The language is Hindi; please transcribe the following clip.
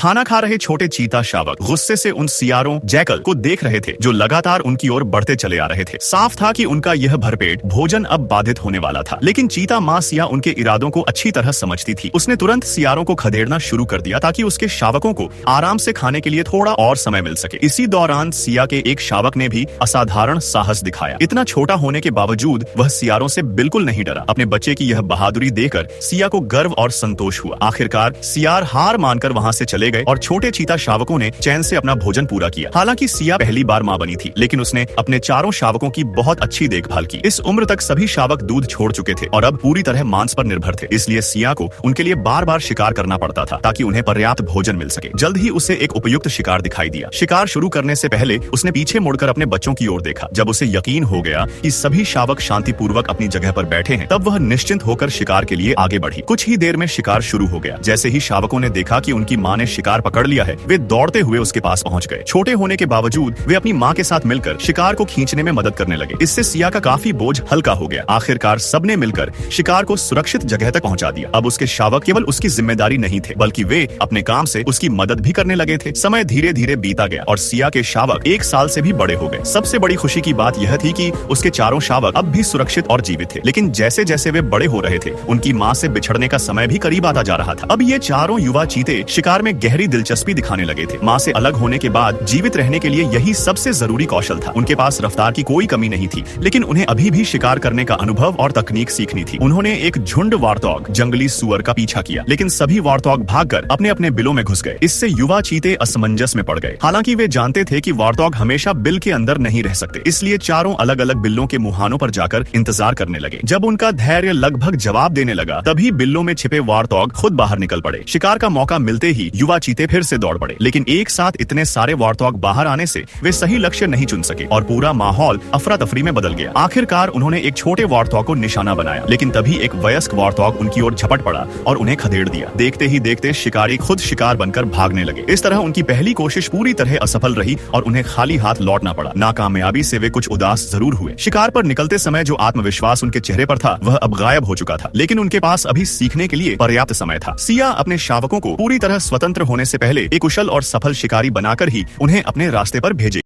खाना खा रहे छोटे चीता शावक गुस्से से उन सियारों जैकल को देख रहे थे जो लगातार उनकी ओर बढ़ते चले आ रहे थे। साफ था कि उनका यह भरपेट भोजन अब बाधित होने वाला था, लेकिन चीता माँ सिया उनके इरादों को अच्छी तरह समझती थी। उसने तुरंत सियारों को खदेड़ना शुरू कर दिया ताकि उसके शावकों को आराम से खाने के लिए थोड़ा और समय मिल सके। इसी दौरान सिया के एक शावक ने भी असाधारण साहस दिखाया। इतना छोटा होने के बावजूद वह सियारों से बिल्कुल नहीं डरा। अपने बच्चे की यह बहादुरी देखकर सिया को गर्व और संतोष हुआ। आखिरकार सियार हार मानकर वहां से चले गए और छोटे चीता शावकों ने चैन से अपना भोजन पूरा किया। हालांकि सिया पहली बार मां बनी थी, लेकिन उसने अपने चारों शावकों की बहुत अच्छी देखभाल की। इस उम्र तक सभी शावक दूध छोड़ चुके थे और अब पूरी तरह मांस पर निर्भर थे, इसलिए सिया को उनके लिए बार बार शिकार करना पड़ता था ताकि उन्हें पर्याप्त भोजन मिल सके। जल्द ही उसे एक उपयुक्त शिकार दिखाई दिया। शिकार शुरू करने से पहले उसने पीछे मुड़कर अपने बच्चों की ओर देखा। जब उसे यकीन हो गया कि सभी शावक शांतिपूर्वक अपनी जगह पर बैठे हैं, तब वह निश्चिंत होकर शिकार के लिए आगे बढ़ी। कुछ ही देर में शिकार शुरू हो गया। जैसे ही शावकों ने देखा कि उनकी मां ने शिकार पकड़ लिया है, वे दौड़ते हुए उसके पास पहुंच गए। छोटे होने के बावजूद वे अपनी मां के साथ मिलकर शिकार को खींचने में मदद करने लगे। इससे सिया का काफी बोझ हल्का हो गया। आखिरकार सबने मिलकर शिकार को सुरक्षित जगह तक पहुंचा दिया। अब उसके शावक केवल उसकी जिम्मेदारी नहीं थे, बल्कि वे अपने काम से उसकी मदद भी करने लगे थे। समय धीरे धीरे बीता गया और सिया के शावक 1 साल से भी बड़े हो गए। सबसे बड़ी खुशी की बात यह थी कि उसके चारों शावक अब भी सुरक्षित और जीवित थे। लेकिन जैसे जैसे वे बड़े हो रहे थे, उनकी मां से बिछड़ने का समय भी करीब आता जा रहा था। अब ये चारों युवा चीते शिकार में गहरी दिलचस्पी दिखाने लगे थे। मां से अलग होने के बाद जीवित रहने के लिए यही सबसे जरूरी कौशल था। उनके पास रफ्तार की कोई कमी नहीं थी, लेकिन उन्हें अभी भी शिकार करने का अनुभव और तकनीक सीखनी थी। उन्होंने एक झुंड वार्तोग जंगली सुअर का पीछा किया, लेकिन सभी वार्तोग भागकर अपने अपने बिलों में घुस गए। इससे युवा चीते असमंजस में पड़ गए। हालांकि वे जानते थे कि वार्तोग हमेशा बिल के अंदर नहीं रह सकते, इसलिए चारों अलग अलग बिल्लों के मुहानों पर जाकर इंतजार करने लगे। जब उनका धैर्य लगभग जवाब देने लगा, तभी बिल्लों में छिपे वार्तोग खुद बाहर निकल पड़े। शिकार का मौका मिलते ही युवा चीते फिर से दौड़ पड़े, लेकिन एक साथ इतने सारे वार्तोग बाहर आने से वे सही लक्ष्य नहीं चुन सके और पूरा माहौल अफरा तफरी में बदल गया। आखिरकार उन्होंने एक छोटे वार्तोग को निशाना बनाया, लेकिन तभी एक वयस्क वार्तोग उनकी ओर झपट पड़ा और उन्हें खदेड़ दिया। देखते ही देखते शिकारी खुद शिकार बनकर भागने लगे। इस तरह उनकी पहली कोशिश पूरी तरह असफल रही और उन्हें खाली हाथ लौटना पड़ा। नाकामयाबी से वे कुछ उदास जरूर हुए। शिकार पर निकलते समय जो आत्मविश्वास उनके चेहरे पर था, वह अब गायब हो चुका था, लेकिन उनके पास अभी सीखने के लिए पर्याप्त समय था। सिया अपने शावकों को पूरी तरह स्वतंत्र होने से पहले एक कुशल और सफल शिकारी बनाकर ही उन्हें अपने रास्ते पर भेजे।